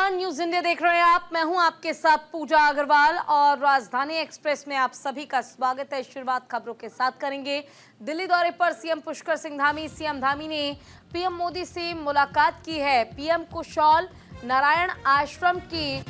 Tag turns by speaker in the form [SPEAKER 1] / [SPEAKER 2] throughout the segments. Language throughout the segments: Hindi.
[SPEAKER 1] नमस्कार, न्यूज इंडिया देख रहे हैं आप। मैं हूं आपके साथ पूजा अग्रवाल और राजधानी एक्सप्रेस में आप सभी का स्वागत है। शुरुआत खबरों के साथ करेंगे। दिल्ली दौरे पर सीएम पुष्कर सिंह धामी। सीएम धामी ने पीएम मोदी से मुलाकात की है। पीएम को शॉल नारायण आश्रम की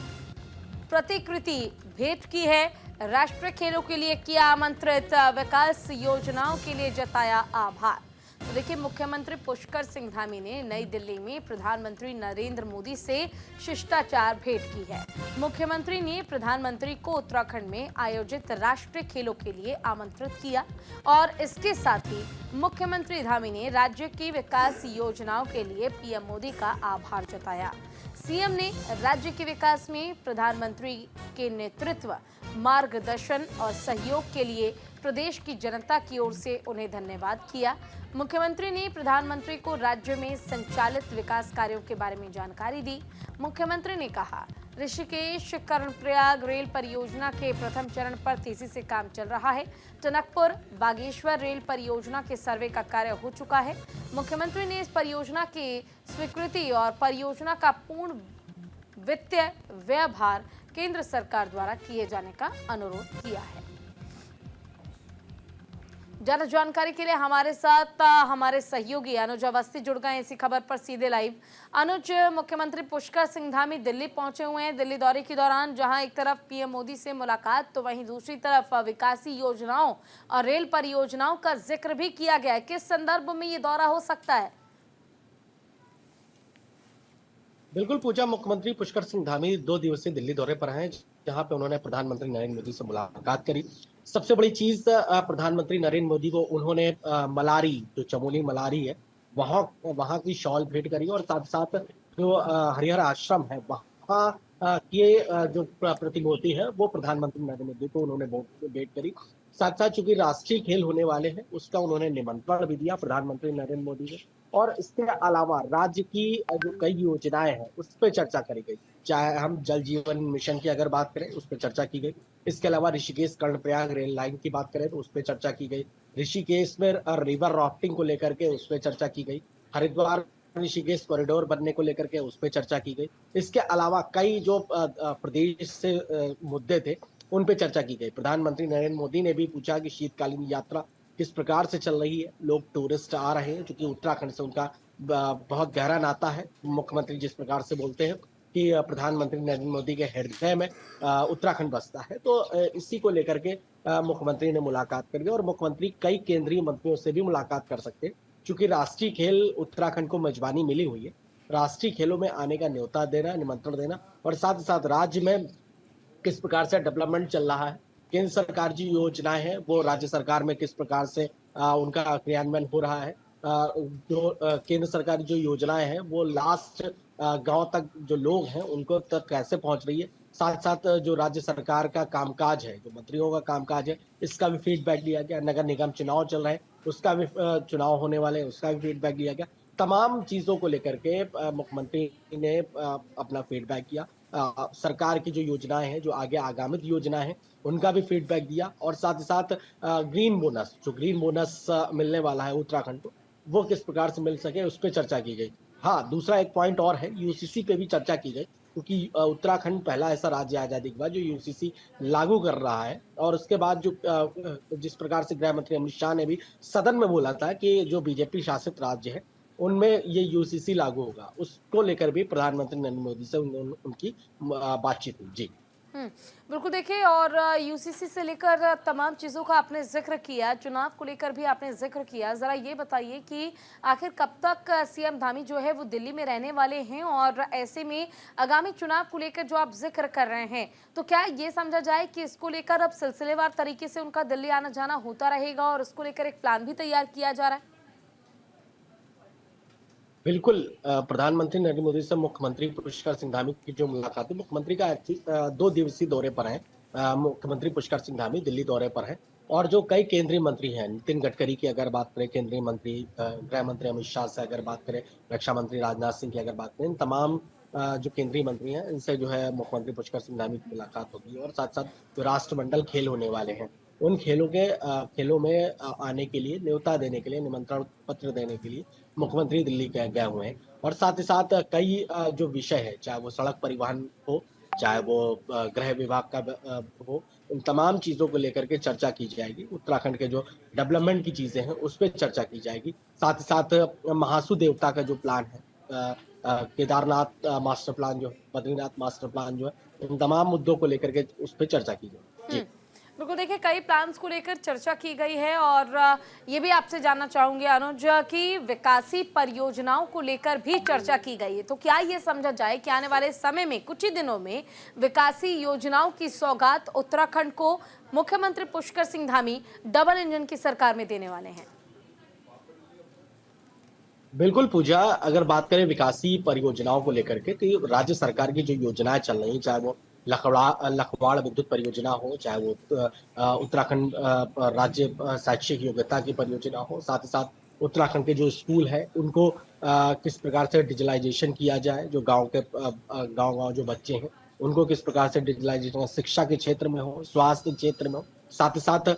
[SPEAKER 1] प्रतिकृति भेंट की है। राष्ट्रीय खेलों के लिए किया आमंत्रित। विकास योजनाओं के लिए जताया आभार। तो देखिए, मुख्यमंत्री पुष्कर सिंह धामी ने नई दिल्ली में प्रधानमंत्री नरेंद्र मोदी से शिष्टाचार भेंट की है। मुख्यमंत्री ने प्रधानमंत्री को उत्तराखंड में आयोजित राष्ट्रीय खेलों के लिए आमंत्रित किया और इसके साथ ही मुख्यमंत्री धामी ने राज्य की विकास योजनाओं के लिए पीएम मोदी का आभार जताया। सीएम ने राज्य के विकास में प्रधानमंत्री के नेतृत्व, मार्गदर्शन और सहयोग के लिए प्रदेश की जनता की ओर से उन्हें धन्यवाद किया। मुख्यमंत्री ने प्रधानमंत्री को राज्य में संचालित विकास कार्यों के बारे में जानकारी दी। मुख्यमंत्री ने कहा, ऋषिकेश कर्णप्रयाग रेल परियोजना के प्रथम चरण पर तेजी से काम चल रहा है। टनकपुर बागेश्वर रेल परियोजना के सर्वे का कार्य हो चुका है। मुख्यमंत्री ने इस परियोजना की स्वीकृति और परियोजना का पूर्ण वित्तीय व्ययभार केंद्र सरकार द्वारा किए जाने का अनुरोध किया है। ज्यादा जानकारी के लिए हमारे साथ हमारे सहयोगी अनुज अवस्थी जुड़ गए इसी खबर पर सीधे लाइव। अनुज, मुख्यमंत्री पुष्कर सिंह धामी दिल्ली पहुंचे हुए हैं दिल्ली दौरे के दौरान, जहां एक तरफ पीएम मोदी से मुलाकात तो वहीं दूसरी तरफ विकासी योजनाओं और रेल परियोजनाओं का जिक्र भी किया गया है। किस संदर्भ में ये दौरा हो सकता है?
[SPEAKER 2] बिल्कुल पूजा, मुख्यमंत्री पुष्कर सिंह धामी 2 दिवसीय दिल्ली दौरे पर हैं, जहां पे उन्होंने प्रधानमंत्री नरेंद्र मोदी से मुलाकात करी। सबसे बड़ी चीज, प्रधानमंत्री नरेंद्र मोदी को उन्होंने मलारी, जो चमोली मलारी है, वहां वहां की शॉल भेंट करी और साथ साथ जो हरिहर आश्रम है वहां के जो प्रतिमूर्ति है वो प्रधानमंत्री नरेंद्र मोदी को उन्होंने भेंट करी। साथ साथ चूंकि राष्ट्रीय खेल होने वाले हैं उसका उन्होंने निमंत्रण भी दिया प्रधानमंत्री नरेंद्र मोदी ने। और इसके अलावा राज्य की जो कई योजनाएं हैं उस पर चर्चा करी गई। चाहे हम जल जीवन मिशन की अगर बात करें उस पर चर्चा की गई। इसके अलावा ऋषिकेश कर्णप्रयाग रेल लाइन की बात करें तो उस पर चर्चा की गई। ऋषिकेश में रिवर राफ्टिंग को लेकर के उस पर चर्चा की गई। हरिद्वार ऋषिकेश कॉरिडोर बनने को लेकर के उस पर चर्चा की गई। इसके अलावा कई जो प्रदेश से मुद्दे थे उन पे चर्चा की गई। प्रधानमंत्री नरेंद्र मोदी ने भी पूछा कि शीतकालीन यात्रा किस प्रकार से चल रही है। लोग टूरिस्ट आ रहे हैं, क्योंकि उत्तराखंड से उनका बहुत गहरा नाता है। मुख्यमंत्री जिस प्रकार से बोलते हैं कि प्रधानमंत्री नरेंद्र मोदी के हृदय में उत्तराखंड बसता है, तो इसी को लेकर के मुख्यमंत्री ने मुलाकात कर ली। और मुख्यमंत्री कई केंद्रीय मंत्रियों से भी मुलाकात कर सकते हैं, क्योंकि राष्ट्रीय खेल उत्तराखंड को मेजबानी मिली हुई है। राष्ट्रीय खेलों में आने का न्योता देना, निमंत्रण देना और साथ ही साथ राज्य में किस प्रकार से डेवलपमेंट चल रहा है, केंद्र सरकार की योजनाएं हैं वो राज्य सरकार में किस प्रकार से उनका क्रियान्वयन हो रहा है, जो केंद्र सरकार की जो योजनाएं हैं वो लास्ट गांव तक जो लोग हैं उनको तक कैसे पहुंच रही है। साथ साथ जो राज्य सरकार का कामकाज है, जो मंत्रियों का कामकाज है, इसका भी फीडबैक लिया गया। नगर निगम चुनाव चल रहे हैं, उसका भी चुनाव होने वाले हैं, उसका भी फीडबैक लिया गया। तमाम चीजों को लेकर के मुख्यमंत्री ने अपना फीडबैक किया। सरकार की जो योजनाएं हैं, जो आगे आगामी योजना है, उनका भी फीडबैक दिया। और साथ ही साथ ग्रीन बोनस, जो ग्रीन बोनस मिलने वाला है उत्तराखंड को, वो किस प्रकार से मिल सके उस पर चर्चा की गई। हाँ, दूसरा एक पॉइंट और है, यूसीसी पे भी चर्चा की गई, क्योंकि उत्तराखंड पहला ऐसा राज्य आजादी के बाद जो यूसीसी लागू कर रहा है। और उसके बाद जो जिस प्रकार से गृह मंत्री अमित शाह ने भी सदन में बोला था कि जो बीजेपी शासित राज्य है उनमें ये यूसीसी लागू होगा, उसको लेकर भी प्रधानमंत्री नरेंद्र मोदी से उनकी बातचीत हुई। जी
[SPEAKER 1] बिल्कुल, देखिए, और यूसीसी से लेकर तमाम चीज़ों का आपने जिक्र किया, चुनाव को लेकर भी आपने जिक्र किया। ज़रा ये बताइए कि आखिर कब तक सीएम धामी जो है वो दिल्ली में रहने वाले हैं, और ऐसे में आगामी चुनाव को लेकर जो आप जिक्र कर रहे हैं, तो क्या ये समझा जाए कि इसको लेकर अब सिलसिलेवार तरीके से उनका दिल्ली आना जाना होता रहेगा और इसको लेकर एक प्लान भी तैयार किया जा रहा है?
[SPEAKER 2] बिल्कुल, प्रधानमंत्री नरेंद्र मोदी से मुख्यमंत्री पुष्कर सिंह धामी की जो मुलाकात है, मुख्यमंत्री का 2 दिवसीय दौरे पर है। मुख्यमंत्री पुष्कर सिंह धामी दिल्ली दौरे पर है। और जो कई केंद्रीय मंत्री हैं, नितिन गडकरी की अगर बात करें, केंद्रीय मंत्री, गृह मंत्री अमित शाह से अगर बात करें, रक्षा मंत्री राजनाथ सिंह की अगर बात करें, तमाम जो केंद्रीय मंत्री हैं इनसे जो है मुख्यमंत्री पुष्कर सिंह धामी की मुलाकात होगी। और साथ साथ जो राष्ट्रमंडल खेल होने वाले हैं उन खेलों में आने के लिए न्योता देने के लिए, निमंत्रण पत्र देने के लिए मुख्यमंत्री दिल्ली गए हुए हैं। और साथ ही साथ कई जो विषय है, चाहे वो सड़क परिवहन हो, चाहे वो गृह विभाग का हो, उन तमाम चीजों को लेकर के चर्चा की जाएगी। उत्तराखंड के जो डेवलपमेंट की चीजें हैं उस पर चर्चा की जाएगी। साथ ही साथ महासू देवता का जो प्लान है, केदारनाथ मास्टर प्लान जो है, बद्रीनाथ मास्टर प्लान जो है, इन तमाम मुद्दों को लेकर के उस पर चर्चा की जाएगी। जी
[SPEAKER 1] बिल्कुल, देखिए कई प्लान्स को लेकर चर्चा की गई है और ये भी आपसे जानना चाहूंगी अनुज कि विकासी परियोजनाओं को लेकर भी चर्चा की गई है, तो क्या ये समझा जाए कि आने वाले समय में कुछ ही दिनों में विकासी योजनाओं की सौगात उत्तराखंड को मुख्यमंत्री पुष्कर सिंह धामी डबल इंजन की सरकार में देने वाले हैं?
[SPEAKER 2] बिल्कुल पूजा, अगर बात करें विकासी परियोजनाओं को लेकर के, तो राज्य सरकार की जो योजनाएं चल रही, चाहे वो लखवाड़ विद्युत परियोजना हो, चाहे वो उत्तराखंड राज्य शैक्षिक योग्यता की परियोजना हो, साथ ही साथ उत्तराखंड के जो स्कूल है उनको किस प्रकार से डिजिटलाइजेशन किया जाए, जो गांव जो बच्चे हैं उनको किस प्रकार से डिजिटलाइजेशन, शिक्षा के क्षेत्र में हो, स्वास्थ्य के क्षेत्र में हो, साथ ही साथ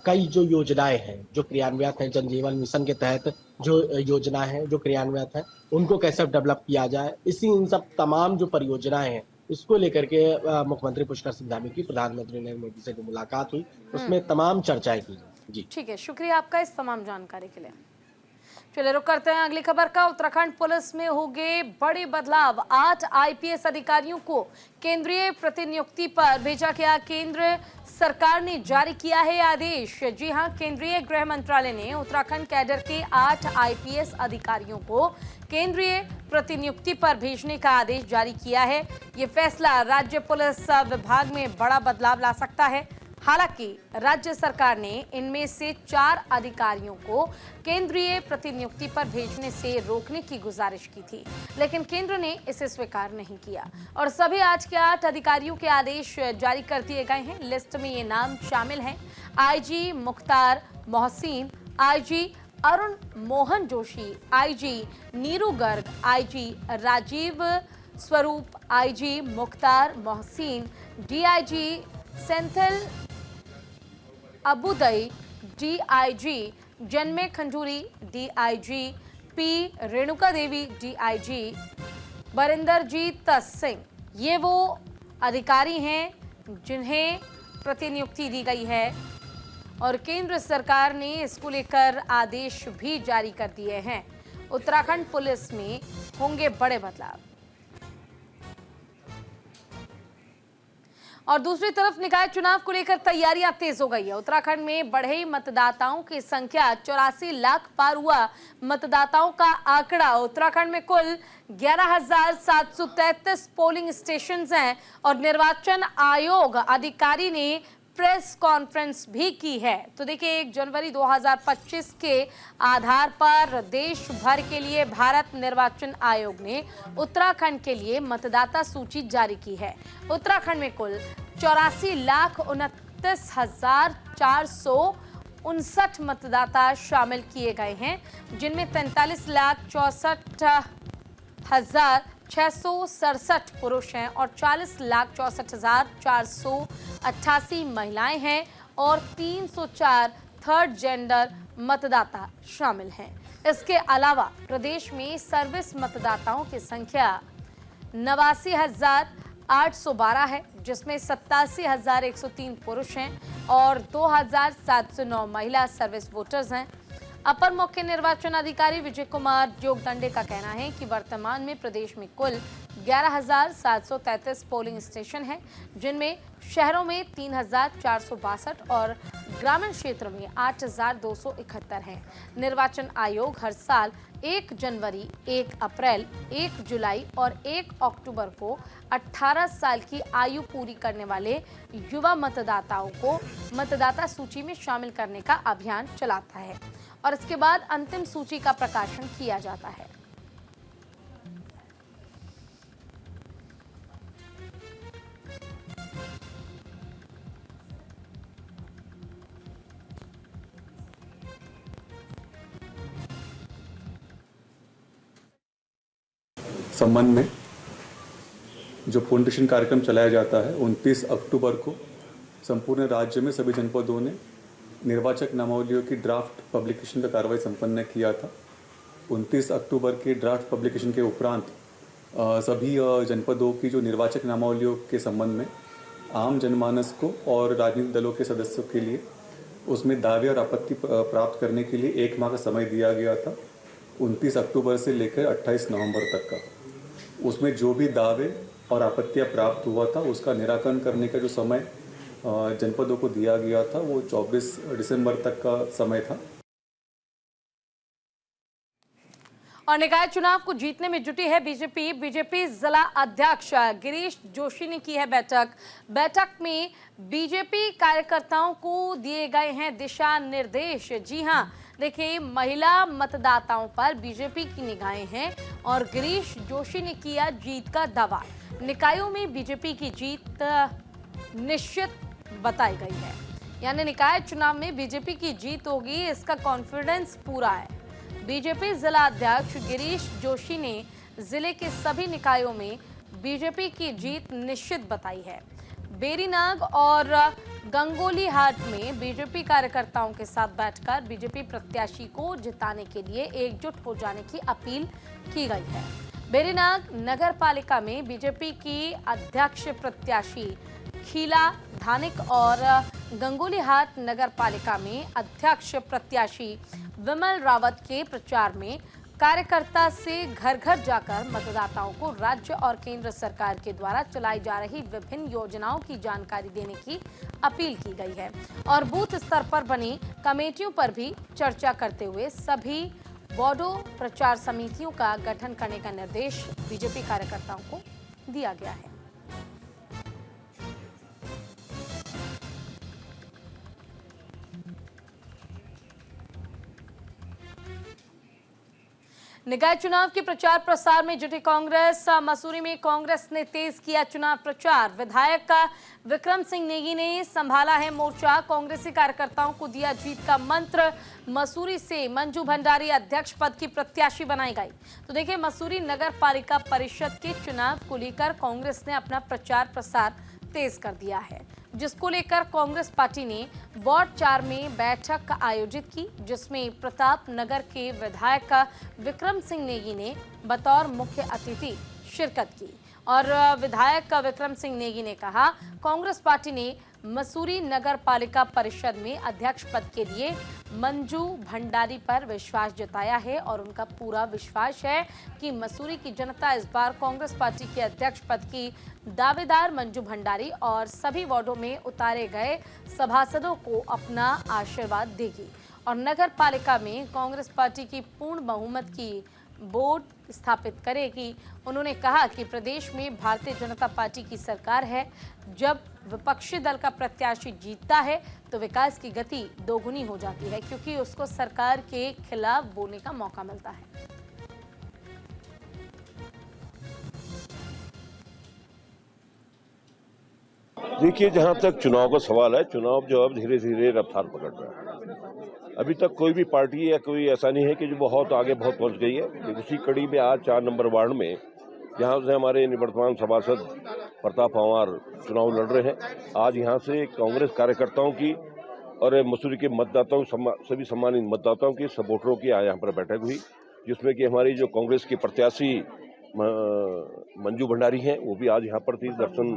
[SPEAKER 2] कई जो योजनाएं हैं जो क्रियान्वित हैं, जन जीवन मिशन के तहत जो योजना है जो क्रियान्वित है, उनको कैसे डेवलप किया जाए, इन सब तमाम जो परियोजनाएं हैं इसको लेकर के मुख्यमंत्री पुष्कर सिंह धामी की प्रधानमंत्री नरेंद्र मोदी से जो मुलाकात हुई उसमें तमाम चर्चाएं की गई। जी
[SPEAKER 1] ठीक है, शुक्रिया आपका इस तमाम जानकारी के लिए। चलिए रुक करते हैं अगली खबर का। उत्तराखंड पुलिस में होंगे बड़े बदलाव। 8 आईपीएस अधिकारियों को केंद्रीय प्रतिनियुक्ति पर भेजा गया। केंद्र सरकार ने जारी किया है आदेश। जी हां, केंद्रीय गृह मंत्रालय ने उत्तराखंड कैडर के 8 आईपीएस अधिकारियों को केंद्रीय प्रतिनियुक्ति पर भेजने का आदेश जारी किया है। ये फैसला राज्य पुलिस विभाग में बड़ा बदलाव ला सकता है। हालांकि राज्य सरकार ने इनमें से 4 अधिकारियों को केंद्रीय प्रतिनियुक्ति पर भेजने से रोकने की गुजारिश की थी, लेकिन केंद्र ने इसे स्वीकार नहीं किया और सभी आज के 8 अधिकारियों के आदेश जारी कर दिए गए हैं। लिस्ट में ये नाम शामिल हैं: IG Mukhtar Mohsin, IG Arun Mohan Joshi, IG Neeru Garg, IG Rajeev Swaroop, IG Mukhtar Mohsin, DIG Senthil Abudai, DIG Janme Khanjuri, DIG P Renuka Devi, DIG Barinderjit Singh, ये वो अधिकारी हैं जिन्हें प्रतिनियुक्ति दी गई है और केंद्र सरकार ने इसको लेकर आदेश भी जारी कर दिए हैं। उत्तराखंड पुलिस में होंगे बड़े बदलाव। और दूसरी तरफ निकाय चुनाव को लेकर तैयारियां तेज हो गई है। उत्तराखंड में बढ़े मतदाताओं की संख्या 84 लाख पार हुआ। मतदाताओं का आंकड़ा, उत्तराखंड में कुल 11,733 पोलिंग स्टेशन हैं और निर्वाचन आयोग अधिकारी ने प्रेस कॉन्फ्रेंस भी की है। तो देखिए, 1 जनवरी 2025 के आधार पर देश भर के लिए भारत निर्वाचन आयोग ने उत्तराखंड के लिए मतदाता सूची जारी की है। उत्तराखंड में कुल 84,29,459 मतदाता शामिल किए गए हैं, जिनमें 43,64,667 पुरुष हैं और 40,64,488 महिलाएं हैं और 304 थर्ड जेंडर मतदाता शामिल हैं। इसके अलावा प्रदेश में सर्विस मतदाताओं की संख्या 89,812 है, जिसमें 87,103 पुरुष हैं और 2,709 महिला सर्विस वोटर्स हैं। अपर मुख्य निर्वाचन अधिकारी विजय कुमार जोगदंडे का कहना है कि वर्तमान में प्रदेश में कुल 11,733 पोलिंग स्टेशन हैं, जिनमें शहरों में 3,462 और ग्रामीण क्षेत्र में 8,271 हैं। निर्वाचन आयोग हर साल 1 जनवरी, 1 अप्रैल, 1 जुलाई और 1 अक्टूबर को 18 साल की आयु पूरी करने वाले युवा मतदाताओं को मतदाता सूची में शामिल करने का अभियान चलाता है और इसके बाद अंतिम सूची का प्रकाशन किया जाता है।
[SPEAKER 3] संबंध में जो पुनरीक्षण कार्यक्रम चलाया जाता है 29 अक्टूबर को संपूर्ण राज्य में सभी जनपदों ने निर्वाचक नामावलियों की ड्राफ्ट पब्लिकेशन का कार्रवाई संपन्न किया था। 29 अक्टूबर के ड्राफ्ट पब्लिकेशन के उपरांत सभी जनपदों की जो निर्वाचक नामावलियों के संबंध में आम जनमानस को और राजनीतिक दलों के सदस्यों के लिए उसमें दावे और आपत्ति प्राप्त करने के लिए 1 माह का समय दिया गया था, 29 अक्टूबर से लेकर 28 नवंबर तक का। उसमें जो भी दावे और आपत्तियां प्राप्त हुआ था उसका निराकरण करने का जो समय जनपदों को दिया गया था वो 24 दिसंबर तक का समय था।
[SPEAKER 1] और निकाय चुनाव को जीतने में जुटी है बीजेपी जिला अध्यक्ष गिरीश जोशी ने की है बैठक में बीजेपी कार्यकर्ताओं को दिए गए हैं दिशा निर्देश। जी हां, देखिए, महिला मतदाताओं पर बीजेपी की निगाहें हैं और गिरीश जोशी ने किया जीत का दावा। निकायों में बीजेपी की जीत निश्चित बताई गई है, यानी निकाय चुनाव में बीजेपी की जीत होगी, इसका कॉन्फिडेंस पूरा है। बीजेपी जिला अध्यक्ष गिरीश जोशी ने जिले के सभी निकायों में बीजेपी की जीत निश्चित बताई है। बेरीनाग और गंगोली हाट में बीजेपी कार्यकर्ताओं के साथ बैठकर बीजेपी प्रत्याशी को जिताने के लिए एकजुट हो जाने की अपील की गई है। बेरीनाग नगर पालिका में बीजेपी की अध्यक्ष प्रत्याशी खीला धानिक और गंगोली हाट नगर पालिका में अध्यक्ष प्रत्याशी विमल रावत के प्रचार में कार्यकर्ता से घर घर जाकर मतदाताओं को राज्य और केंद्र सरकार के द्वारा चलाई जा रही विभिन्न योजनाओं की जानकारी देने की अपील की गई है और बूथ स्तर पर बनी कमेटियों पर भी चर्चा करते हुए सभी वार्डों प्रचार समितियों का गठन करने का निर्देश बीजेपी कार्यकर्ताओं को दिया गया है। निकाय चुनाव के प्रचार प्रसार में जुटी कांग्रेस। मसूरी में कांग्रेस ने तेज किया चुनाव प्रचार। विधायक विक्रम सिंह नेगी ने संभाला है मोर्चा। कांग्रेसी कार्यकर्ताओं को दिया जीत का मंत्र। मसूरी से मंजू भंडारी अध्यक्ष पद की प्रत्याशी बनाई गई। तो देखिए, मसूरी नगर पालिका परिषद के चुनाव को लेकर कांग्रेस ने अपना प्रचार प्रसार तेज कर दिया है, जिसको लेकर कांग्रेस पार्टी ने वार्ड 4 में बैठक आयोजित की, जिसमें प्रताप नगर के विधायक विक्रम सिंह नेगी ने बतौर मुख्य अतिथि शिरकत की और विधायक विक्रम सिंह नेगी ने कहा, कांग्रेस पार्टी ने मसूरी नगर पालिका परिषद में अध्यक्ष पद के लिए मंजू भंडारी पर विश्वास जताया है और उनका पूरा विश्वास है कि मसूरी की जनता इस बार कांग्रेस पार्टी के अध्यक्ष पद की दावेदार मंजू भंडारी और सभी वार्डों में उतारे गए सभासदों को अपना आशीर्वाद देगी और नगर पालिका में कांग्रेस पार्टी की पूर्ण बहुमत की बोर्ड स्थापित करेगी। उन्होंने कहा कि प्रदेश में भारतीय जनता पार्टी की सरकार है। जब विपक्षी दल का प्रत्याशी जीतता है तो विकास की गति दोगुनी हो जाती है, क्योंकि उसको सरकार के खिलाफ बोलने का मौका मिलता है।
[SPEAKER 4] देखिए, जहां तक चुनाव का सवाल है, चुनाव जो अब धीरे धीरे रफ्तार पकड़ रहा है। अभी तक कोई भी पार्टी या कोई ऐसा नहीं है कि जो बहुत आगे बहुत पहुंच गई है। उसी कड़ी में आज 4 नंबर वार्ड में जहां से हमारे निवर्तमान सभासद प्रताप पंवार चुनाव लड़ रहे हैं, आज यहां से कांग्रेस कार्यकर्ताओं की और मसूरी के मतदाताओं, सभी सम्मानित मतदाताओं की, सपोर्टरों की आज यहाँ पर बैठक हुई, जिसमें कि हमारी जो कांग्रेस की प्रत्याशी मंजू भंडारी हैं वो भी आज यहाँ पर थी। दर्शन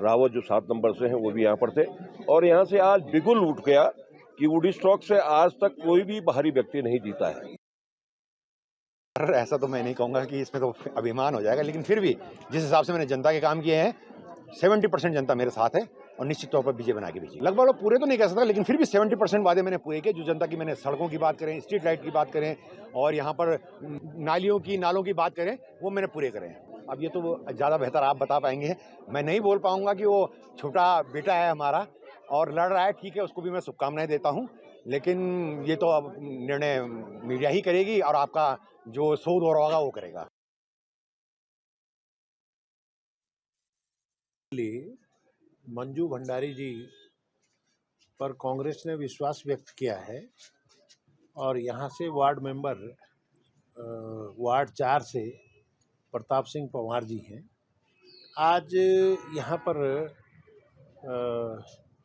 [SPEAKER 4] रावत जो 7 नंबर से हैं वो भी यहाँ पर थे और यहाँ से आज बिगुल उठ गया कि वुडी स्टॉक से आज तक कोई भी बाहरी व्यक्ति नहीं जीता है।
[SPEAKER 5] ऐसा तो मैं नहीं कहूँगा कि इसमें तो अभिमान हो जाएगा, लेकिन फिर भी जिस हिसाब से मैंने जनता के काम किए हैं 70% जनता मेरे साथ है और निश्चित तौर पर बीजेपी बना के भेजी। लगभग लोग पूरे तो नहीं कह सकता, लेकिन फिर भी 70% वादे मैंने पूरे किए। जो जनता की, मैंने सड़कों की बात करें, स्ट्रीट लाइट की बात करें और यहाँ पर नालों की बात करें, वो मैंने पूरे करे हैं। अब ये तो ज़्यादा बेहतर आप बता पाएंगे, मैं नहीं बोल पाऊँगा कि वो छोटा बेटा है हमारा और लड़ रहा है, ठीक है, उसको भी मैं शुभकामनाएं देता हूँ, लेकिन ये तो अब निर्णय मीडिया ही करेगी और आपका जो शोध हो रहा होगा वो करेगा।
[SPEAKER 6] मंजू भंडारी जी पर कांग्रेस ने विश्वास व्यक्त किया है और यहाँ से वार्ड मेंबर वार्ड 4 से प्रताप सिंह पंवार जी हैं। आज यहाँ पर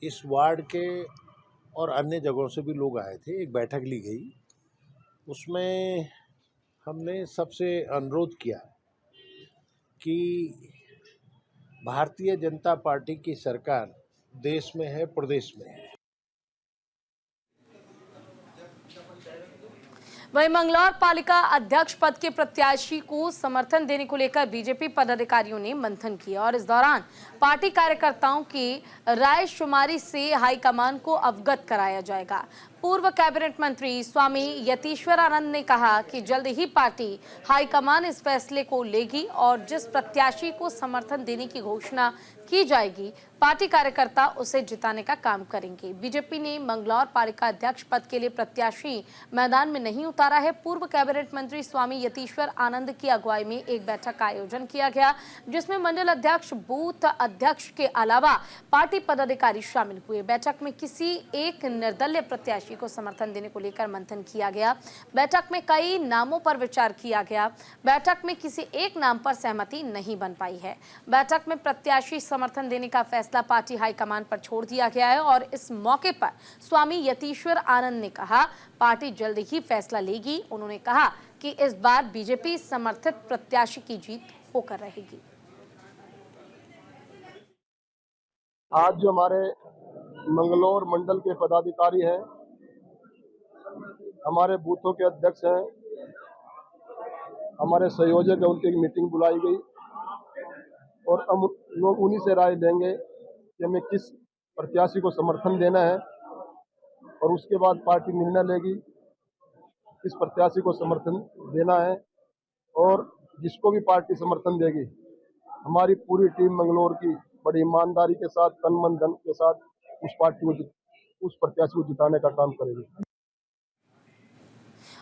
[SPEAKER 6] इस वार्ड के और अन्य जगहों से भी लोग आए थे। एक बैठक ली गई, उसमें हमने सबसे अनुरोध किया कि भारतीय जनता पार्टी की सरकार देश में है, प्रदेश में है।
[SPEAKER 1] वहीं मंगलौर पालिका अध्यक्ष पद के प्रत्याशी को समर्थन देने को लेकर बीजेपी पदाधिकारियों ने मंथन किया और इस दौरान पार्टी कार्यकर्ताओं की राय शुमारी से हाईकमान को अवगत कराया जाएगा। पूर्व कैबिनेट मंत्री स्वामी यतीश्वर आनंद ने कहा कि जल्द ही पार्टी हाईकमान इस फैसले को लेगी और जिस प्रत्याशी को समर्थन देने की घोषणा की जाएगी, पार्टी कार्यकर्ता उसे जिताने का काम करेंगे। बीजेपी ने मंगलौर पालिका अध्यक्ष पद के लिए प्रत्याशी मैदान में नहीं उतारा है। पूर्व कैबिनेट मंत्री स्वामी यतीश्वर आनंद की अगुवाई में एक बैठक का आयोजन किया गया, जिसमें मंडल अध्यक्ष, बूथ अध्यक्ष के अलावा पार्टी पदाधिकारी शामिल हुए। बैठक में किसी एक निर्दलीय प्रत्याशी को समर्थन देने को लेकर मंथन किया गया। बैठक में कई नामों पर विचार किया गया। बैठक में किसी एक नाम पर सहमति नहीं बन पाई है। बैठक में प्रत्याशी समर्थन देने का फैसला पार्टी हाईकमान पर छोड़ दिया गया है और इस मौके पर स्वामी यतीश्वर आनंद ने कहा, पार्टी जल्द ही फैसला लेगी। उन्होंने कहा कि इस बार बीजेपी समर्थित प्रत्याशी की जीत होकर रहेगी।
[SPEAKER 7] आज जो हमारे मंगलौर मंडल के पदाधिकारी हैं, हमारे बूथों के अध्यक्ष हैं, हमारे संयोजक हैं, उनकी एक मीटिंग बुलाई गई और हम लोग उन्हीं से राय लेंगे कि हमें किस प्रत्याशी को समर्थन देना है और उसके बाद पार्टी निर्णय लेगी किस प्रत्याशी को समर्थन देना है। और जिसको भी पार्टी समर्थन देगी, हमारी पूरी टीम मंगलौर की बड़ी ईमानदारी के साथ, तन मन धन के साथ उस पार्टी को, उस प्रत्याशी को जिताने का काम करेगी।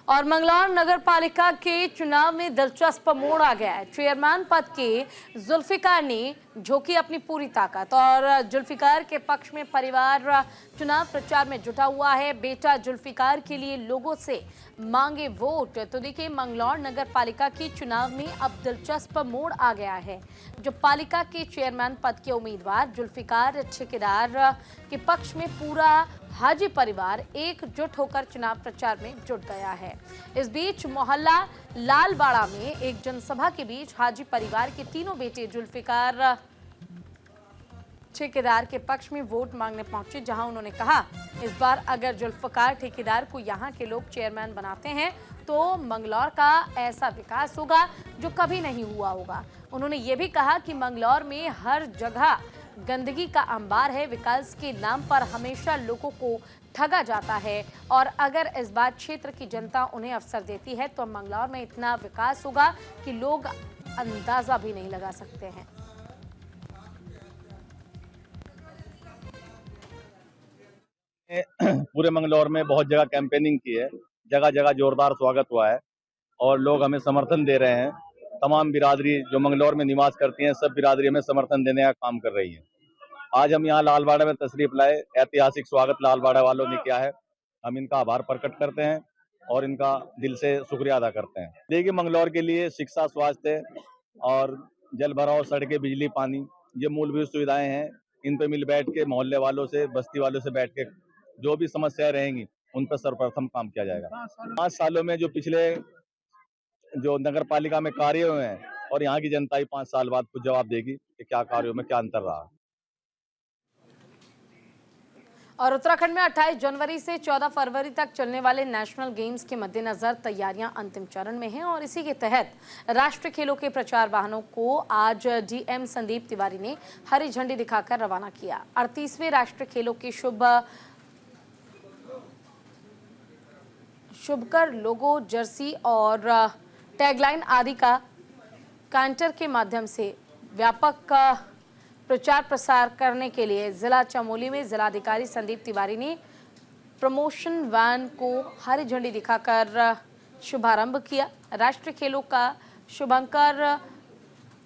[SPEAKER 1] और मंगलौर नगर पालिका के चुनाव में दिलचस्प मोड़ आ गया है। चेयरमैन पद के जुल्फिकार ने झोंकी अपनी पूरी ताकत और जुल्फिकार के पक्ष में परिवार चुनाव प्रचार में जुटा हुआ है। बेटा जुल्फिकार के लिए लोगों से मांगे वोट। तो देखिए, मंगलौर नगर पालिका की चुनाव में अब दिलचस्प मोड़ आ गया है। जो पालिका के चेयरमैन पद के उम्मीदवार जुल्फिकार ठेकेदार के पक्ष में पूरा हाजी परिवार एकजुट होकर चुनाव प्रचार में जुट गया है। इस बीच मोहल्ला लालबाड़ा में एक जनसभा के बीच हाजी परिवार के तीनों बेटे जुल्फिकार ठेकेदार के पक्ष में वोट मांगने पहुंचे, जहां उन्होंने कहा, इस बार अगर जुल्फिकार ठेकेदार को यहां के लोग चेयरमैन बनाते हैं तो मंगलौर का ऐसा विकास होगा जो कभी नहीं हुआ होगा। उन्होंने ये भी कहा कि मंगलौर में हर जगह गंदगी का अंबार है। विकास के नाम पर हमेशा लोगों को ठगा जाता है और अगर इस बार क्षेत्र की जनता उन्हें अवसर देती है तो मंगलौर में इतना विकास होगा कि लोग अंदाजा भी नहीं लगा सकते हैं।
[SPEAKER 8] पूरे मंगलौर में बहुत जगह कैंपेनिंग की है, जगह जगह जोरदार स्वागत हुआ है और लोग हमें समर्थन दे रहे हैं। तमाम बिरादरी जो मंगलौर में निवास करती हैं, सब बिरादरी हमें समर्थन देने का काम कर रही है। आज हम यहाँ लालबाड़ा में तशरीफ लाए, ऐतिहासिक स्वागत लालबाड़ा वालों ने किया है। हम इनका आभार प्रकट करते हैं और इनका दिल से शुक्रिया अदा करते हैं। देखिए, मंगलौर के लिए शिक्षा, स्वास्थ्य और जल भराव, सड़कें, बिजली, पानी, ये मूलभूत सुविधाएं हैं। इन पे मिल बैठ के मोहल्ले वालों से, बस्ती वालों से बैठ के जो भी समस्याएं रहेंगी उन पर सर्वप्रथम काम किया जाएगा। 5 सालों में जो पिछले जो नगर पालिका में कार्य हुए हैं और यहाँ की जनता ही 5 साल बाद कुछ जवाब देगी कि क्या कार्यों में क्या अंतर रहा।
[SPEAKER 1] और उत्तराखंड में 28 जनवरी से 14 फरवरी तक चलने वाले नेशनल गेम्स के मद्देनजर तैयारियां अंतिम चरण में हैं और इसी के तहत राष्ट्रीय खेलों के प्रचार वाहनों को आज डीएम संदीप तिवारी ने हरी झंडी दिखाकर रवाना किया। 38वें राष्ट्रीय खेलों के शुभकर लोगो, जर्सी और टैगलाइन आदि का काउंटर के माध्यम से व्यापक प्रचार प्रसार करने के लिए जिला चमोली में जिलाधिकारी संदीप तिवारी ने प्रमोशन वैन को हरी झंडी दिखाकर शुभारंभ किया। राष्ट्रीय खेलों का शुभंकर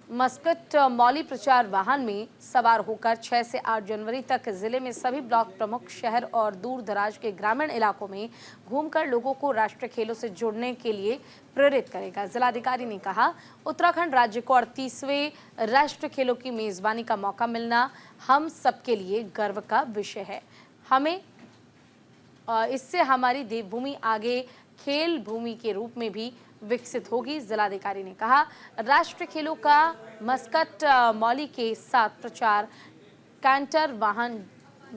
[SPEAKER 1] मस्कट मौली प्रचार वाहन में सवार होकर 6 से 8 जनवरी तक जिले में सभी ब्लॉक प्रमुख शहर और दूर दराज के ग्रामीण इलाकों में घूमकर लोगों को राष्ट्रीय खेलों से जुड़ने के लिए प्रेरित करेगा। जिलाधिकारी ने कहा, उत्तराखंड राज्य को 38वें राष्ट्रीय खेलों की मेजबानी का मौका मिलना हम सबके लिए गर्व का विषय है। इससे हमारी देवभूमि आगे खेल भूमि के रूप में भी विकसित होगी। जिलाधिकारी ने कहा, राष्ट्रीय खेलों का मस्कट मौली के साथ प्रचार कैंटर वाहन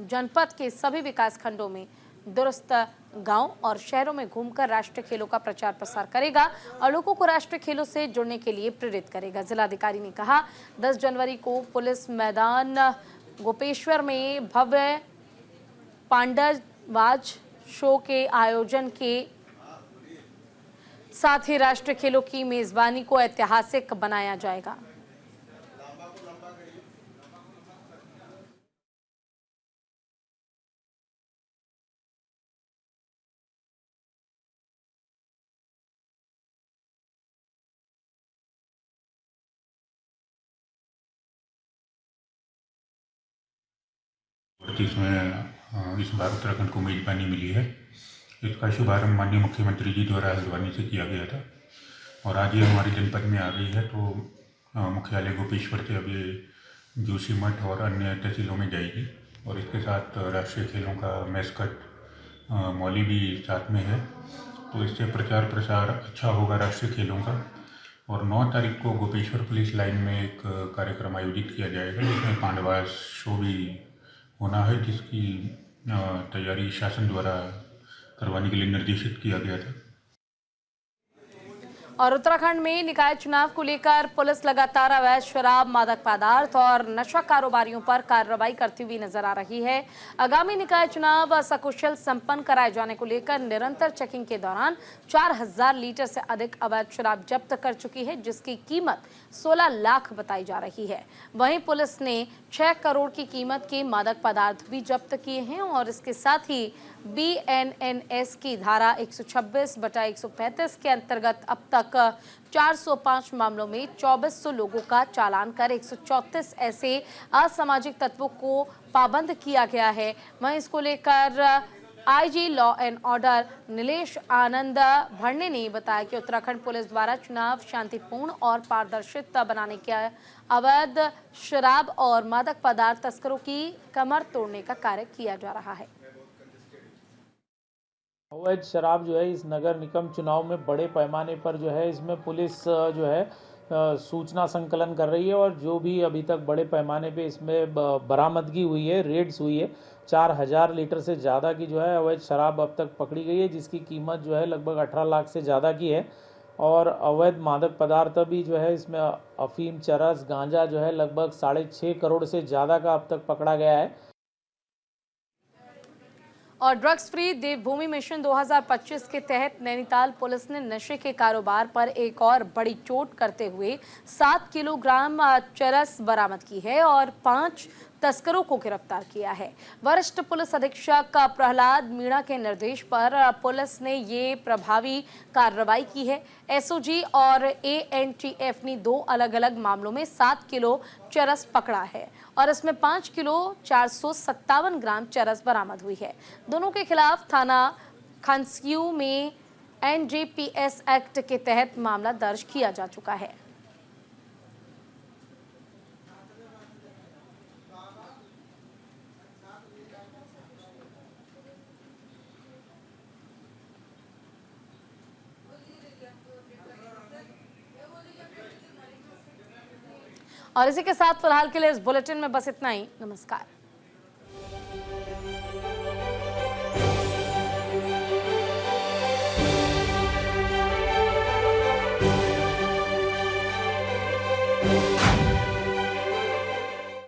[SPEAKER 1] जनपद के सभी विकास खंडों में दुरुस्त गांव और शहरों में घूमकर राष्ट्रीय खेलों का प्रचार प्रसार करेगा और लोगों को राष्ट्रीय खेलों से जुड़ने के लिए प्रेरित करेगा। जिलाधिकारी ने कहा, 10 जनवरी को पुलिस मैदान गोपेश्वर में भव्य पांडवाज शो के आयोजन के साथ ही राष्ट्रीय खेलों की मेजबानी को ऐतिहासिक बनाया जाएगा।
[SPEAKER 9] इसमें इस बार उत्तराखंड को मेजबानी मिली है। इसका शुभारंभ माननीय मुख्यमंत्री जी द्वारा हल्द्वानी से किया गया था और आज ये हमारे जनपद में आ गई है। तो मुख्यालय गोपेश्वर से अब ये जोशीमठ और अन्य तहसीलों में जाएगी और इसके साथ राष्ट्रीय खेलों का मैस्कट मौली भी साथ में है। तो इससे प्रचार प्रसार अच्छा होगा राष्ट्रीय खेलों का। और 9 तारीख को गोपेश्वर पुलिस लाइन में एक कार्यक्रम आयोजित किया जाएगा जिसमें पांडवास शो भी होना है, जिसकी तैयारी शासन द्वारा करवाने के लिए निर्देशित किया गया था।
[SPEAKER 1] और उत्तराखंड में निकाय चुनाव को लेकर पुलिस लगातार अवैध शराब, मादक पदार्थ और नशा कारोबारियों पर कार्रवाई करती हुई नजर आ रही है। आगामी निकाय चुनाव सकुशल संपन्न कराए जाने को लेकर निरंतर चेकिंग के दौरान 4000 लीटर से अधिक अवैध शराब जब्त कर चुकी है, जिसकी कीमत 16 लाख बताई जा रही है। वहीं पुलिस ने 6 करोड़ की कीमत के मादक पदार्थ भी जब्त किए हैं और इसके साथ ही BNNS की धारा 126/135 के अंतर्गत अब तक 405 मामलों में 2400 लोगों का चालान कर 134 ऐसे असामाजिक तत्वों को पाबंद किया गया है। वहीं इसको लेकर IG law and order Nilesh Anand Bharne ने बताया कि उत्तराखंड पुलिस द्वारा चुनाव शांतिपूर्ण और पारदर्शिता बनाने के अवैध शराब और मादक पदार्थ तस्करों की कमर तोड़ने का कार्य किया जा रहा है।
[SPEAKER 10] अवैध शराब जो है इस नगर निगम चुनाव में बड़े पैमाने पर जो है इसमें पुलिस जो है सूचना संकलन कर रही है और जो भी अभी तक बड़े पैमाने पे इसमें बरामदगी हुई है, रेड्स हुई है, 4000 लीटर से ज़्यादा की जो है अवैध शराब अब तक पकड़ी गई है, जिसकी कीमत जो है लगभग 18 लाख से ज़्यादा की है। और अवैध मादक पदार्थ भी जो है इसमें अफीम, चरस, गांजा जो है लगभग 6.5 करोड़ से ज़्यादा का अब तक पकड़ा गया है।
[SPEAKER 1] और ड्रग्स फ्री देवभूमि मिशन 2025 के तहत नैनीताल पुलिस ने नशे के कारोबार पर एक और बड़ी चोट करते हुए 7 किलोग्राम चरस बरामद की है और 5 तस्करों को गिरफ्तार किया है। वरिष्ठ पुलिस अधीक्षक प्रहलाद मीणा के निर्देश पर पुलिस ने ये प्रभावी कार्रवाई की है। SOG और ANTF ने 2 अलग अलग मामलों में 7 किलो चरस पकड़ा है और इसमें 5 किलो 457 ग्राम चरस बरामद हुई है। दोनों के खिलाफ थाना खनस्यू में NJPS एक्ट के तहत मामला दर्ज किया जा चुका है। और इसी के साथ फिलहाल के लिए इस बुलेटिन में बस इतना ही। नमस्कार।